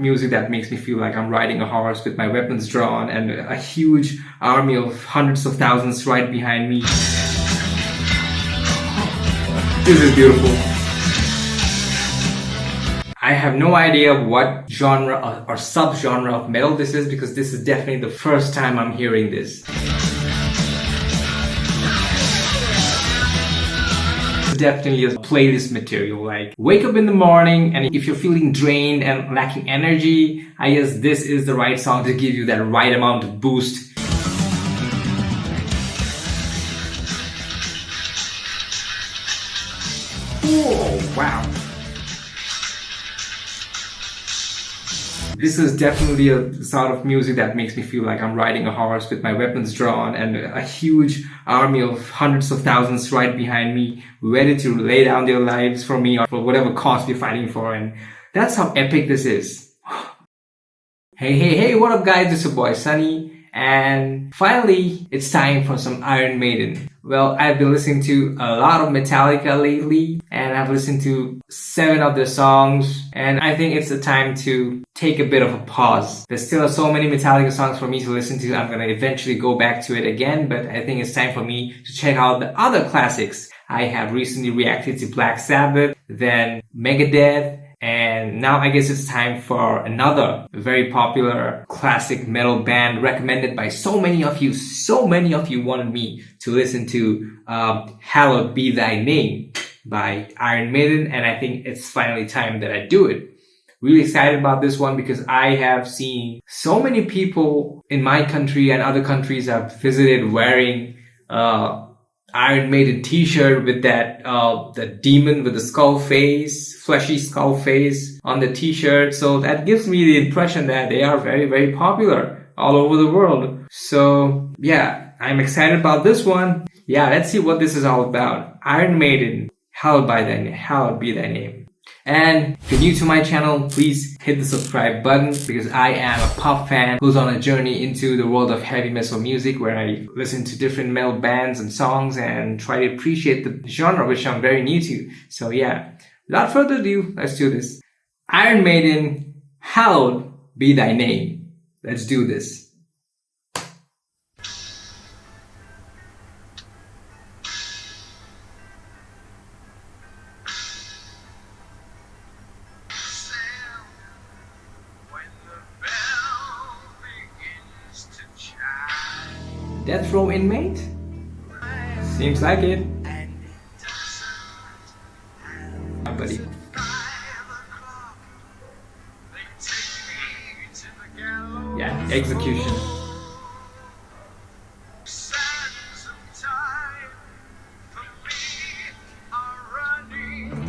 music that makes me feel like I'm riding a horse with my weapons drawn and a huge army of hundreds of thousands right behind me. This is beautiful. I have no idea what genre or sub-genre of metal this is, because this is definitely the first time I'm hearing this. It's definitely a playlist material, like wake up in the morning and if you're feeling drained and lacking energy, I guess this is the right song to give you that right amount of boost. Oh, wow. This is definitely a sort of music that makes me feel like I'm riding a horse with my weapons drawn and a huge army of hundreds of thousands right behind me, ready to lay down their lives for me or for whatever cause we're fighting for. And that's how epic this is. Hey, what up guys? It's your boy Sunny. And finally, it's time for some Iron Maiden. Well, I've been listening to a lot of Metallica lately, and I've listened to 7 of their songs, and I think it's the time to take a bit of a pause. There's still so many Metallica songs for me to listen to. I'm gonna eventually go back to it again, but I think it's time for me to check out the other classics. I have recently reacted to Black Sabbath, then Megadeth, and now I guess it's time for another very popular classic metal band recommended by so many of you. So many of you wanted me to listen to Hallowed Be Thy Name by Iron Maiden, and I think it's finally time that I do it. Really excited about this one because I have seen so many people in my country and other countries I've visited wearing Iron Maiden t-shirt with that the demon with the skull face, fleshy skull face on the t-shirt. So that gives me the impression that they are very, very popular all over the world. So yeah, I'm excited about this one. Yeah, let's see what this is all about. Iron Maiden, Hallowed Be Thy Name. And if you're new to my channel, please hit the subscribe button, because I am a pop fan who's on a journey into the world of heavy metal music, where I listen to different metal bands and songs and try to appreciate the genre, which I'm very new to. So yeah, without further ado, let's do this. Iron Maiden, Hallowed Be Thy Name. Let's do this. Death row inmate? Seems like it. Buddy. Yeah, execution.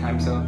Time's up.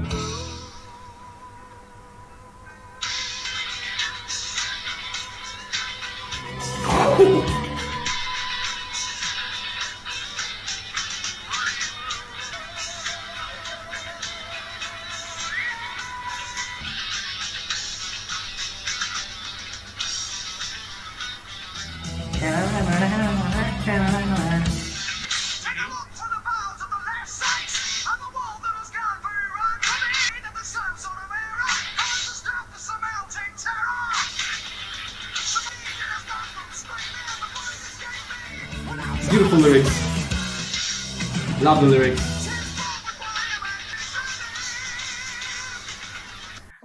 Beautiful lyrics. Love the lyrics.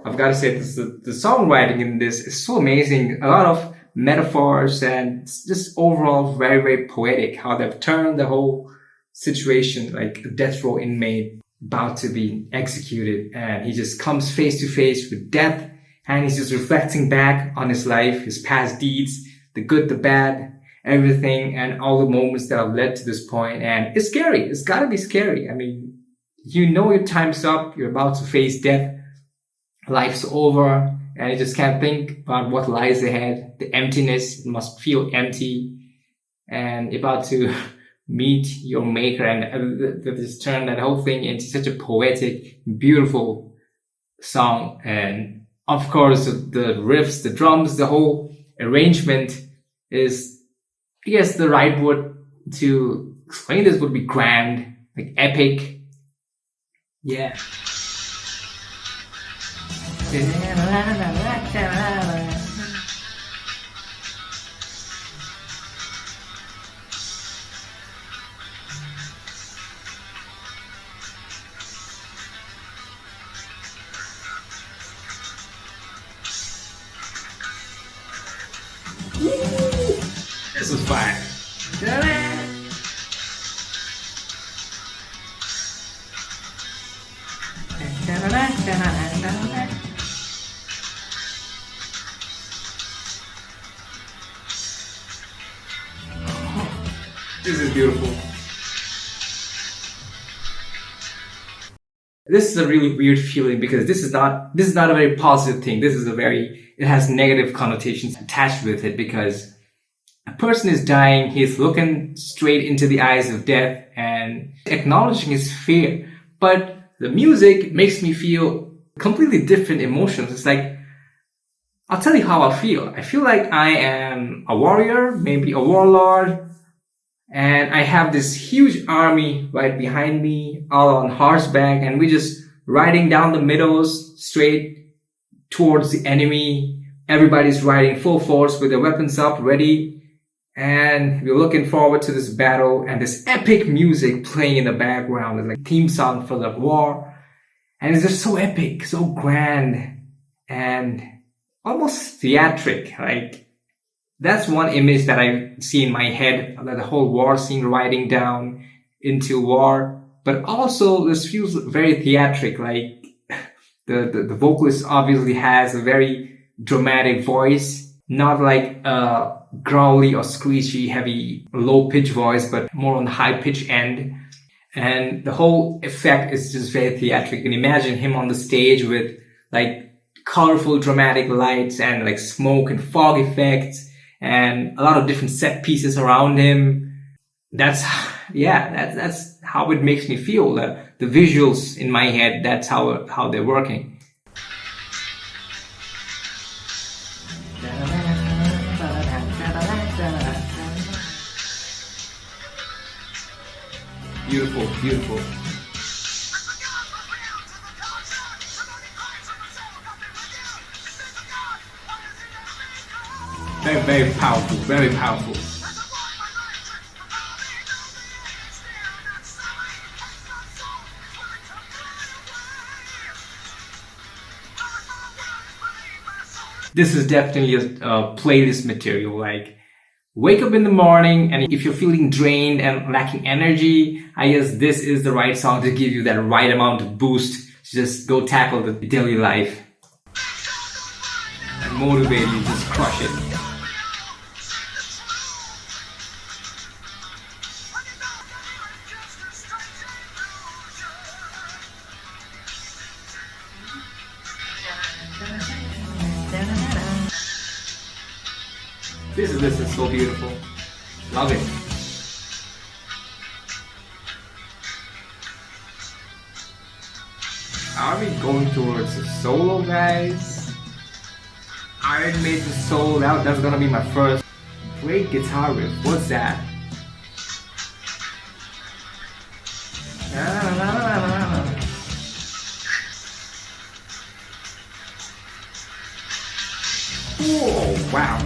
I've got to say, the songwriting in this is so amazing. A lot of metaphors and just overall very, very poetic. How they've turned the whole situation, like a death row inmate about to be executed, and he just comes face to face with death, and he's just reflecting back on his life, his past deeds, the good, the bad, everything, and all the moments that have led to this point. And it's scary. It's gotta be scary. I mean, you know your time's up. You're about to face death. Life's over. And you just can't think about what lies ahead. The emptiness. You must feel empty. And you're about to meet your maker. And just turn that whole thing into such a poetic, beautiful song. And of course, the riffs, the drums, the whole arrangement is, I guess the right word to explain this would be grand, like epic. Yeah. This is fire. This is beautiful. This is a really weird feeling because this is not a very positive thing. It has negative connotations attached with it because a person is dying, he's looking straight into the eyes of death and acknowledging his fear. But the music makes me feel completely different emotions. It's like, I'll tell you how I feel. I feel like I am a warrior, maybe a warlord, and I have this huge army right behind me, all on horseback, and we're just riding down the meadows straight towards the enemy. Everybody's riding full force with their weapons up, ready, and we're looking forward to this battle, and this epic music playing in the background. It's like theme song for the war, and it's just so epic, so grand, and almost theatric. Like, that's one image that I see in my head, that the whole war scene riding down into war. But also this feels very theatric, like the vocalist obviously has a very dramatic voice, not like a growly or screechy, heavy, low-pitch voice, but more on the high-pitch end. And the whole effect is just very theatric. You can imagine him on the stage with like colorful, dramatic lights and like smoke and fog effects, and a lot of different set pieces around him. That's how it makes me feel. The visuals in my head, that's how they're working. Beautiful, beautiful. Very, very powerful, very powerful. This is definitely a playlist material. Like, wake up in the morning, and if you're feeling drained and lacking energy, I guess this is the right song to give you that right amount of boost to just go tackle the daily life and motivate you, just crush it. This is so beautiful. Love it. Are we going towards a solo, guys? Iron Maiden solo, that's gonna be my first. Great guitar riff. What's that? Oh, wow.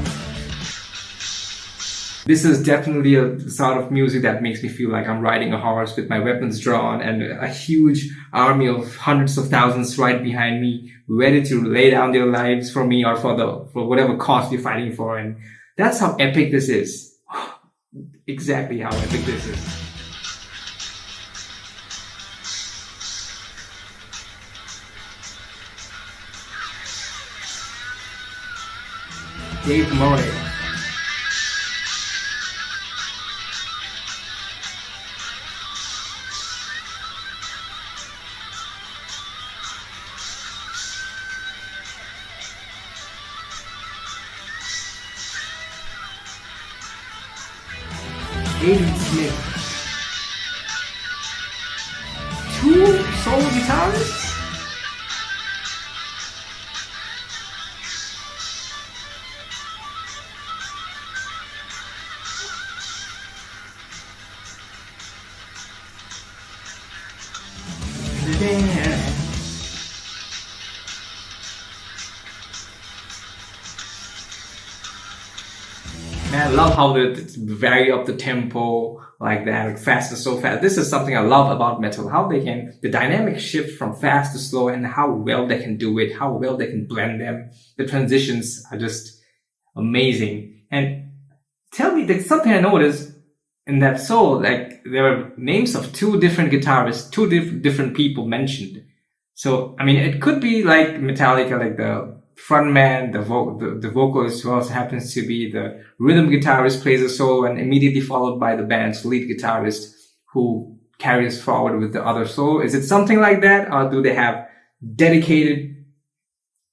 This is definitely a sort of music that makes me feel like I'm riding a horse with my weapons drawn and a huge army of hundreds of thousands right behind me, ready to lay down their lives for me or for whatever cause we're fighting for. And that's how epic this is. Exactly how epic this is. Dave Murray. Aiden Smith. 2 solo guitarists? Man, I love how it's vary up the tempo like that, like fast and so fast. This is something I love about metal, how the dynamic shift from fast to slow and how well they can do it, how well they can blend them. The transitions are just amazing. And tell me, there's something I noticed in that solo, like there were names of two different guitarists, two different people mentioned. So, I mean, it could be like Metallica, like the frontman, the vocalist who also happens to be the rhythm guitarist plays a solo and immediately followed by the band's lead guitarist who carries forward with the other solo. Is it something like that? Or do they have dedicated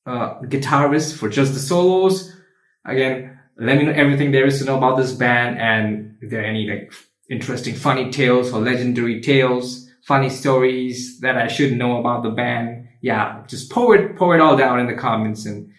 guitarists for just the solos? Again, let me know everything there is to know about this band, and if there are any like interesting funny tales or legendary tales, funny stories that I should know about the band. Yeah, just pour it all down in the comments. And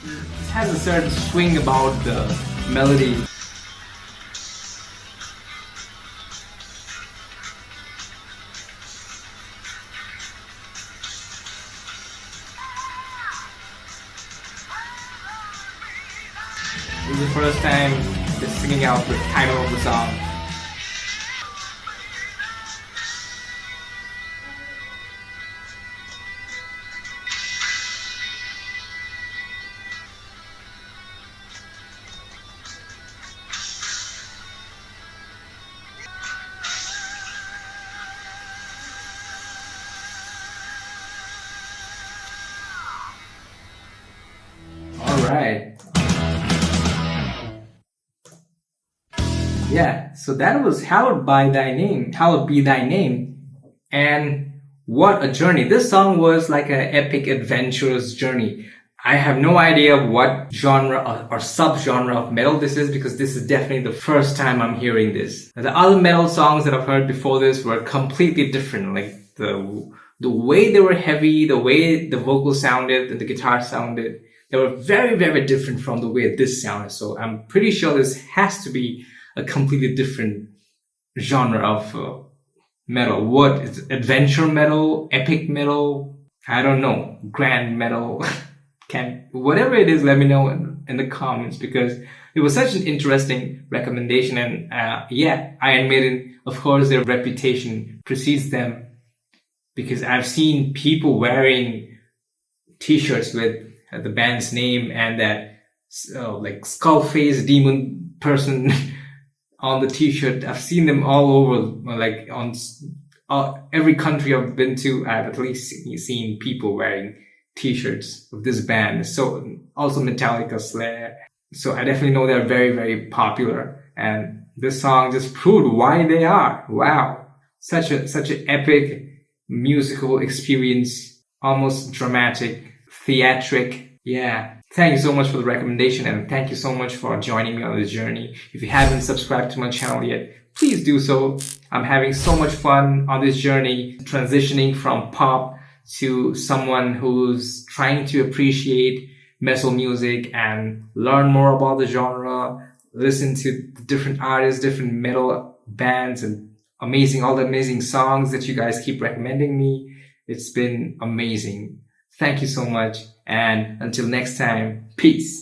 it has a certain swing about the melody. This is the first time just singing out the title of the song. Alright. Yeah, so that was Hallowed Be Thy Name. And what a journey. This song was like an epic, adventurous journey. I have no idea what genre or subgenre of metal this is, because this is definitely the first time I'm hearing this. The other metal songs that I've heard before this were completely different. Like the way they were heavy, the way the vocal sounded and the guitar sounded, they were very, very different from the way this sounded. So I'm pretty sure this has to be a completely different genre of metal. What is it? Adventure metal, epic metal? I don't know. Grand metal. Whatever it is, let me know in the comments, because it was such an interesting recommendation. And yeah, Iron Maiden, of course, their reputation precedes them, because I've seen people wearing t-shirts with the band's name and that like skull face demon person on the t-shirt. I've seen them all over, like on every country I've been to. I've at least seen people wearing t-shirts of this band. So also Metallica, Slayer. So I definitely know they're very, very popular. And this song just proved why they are. Wow. Such an epic musical experience, almost dramatic, theatric. Yeah. Thank you so much for the recommendation, and thank you so much for joining me on this journey. If you haven't subscribed to my channel yet, please do so. I'm having so much fun on this journey, transitioning from pop to someone who's trying to appreciate metal music and learn more about the genre, listen to different artists, different metal bands, and all the amazing songs that you guys keep recommending me. It's been amazing. Thank you so much. And until next time, peace.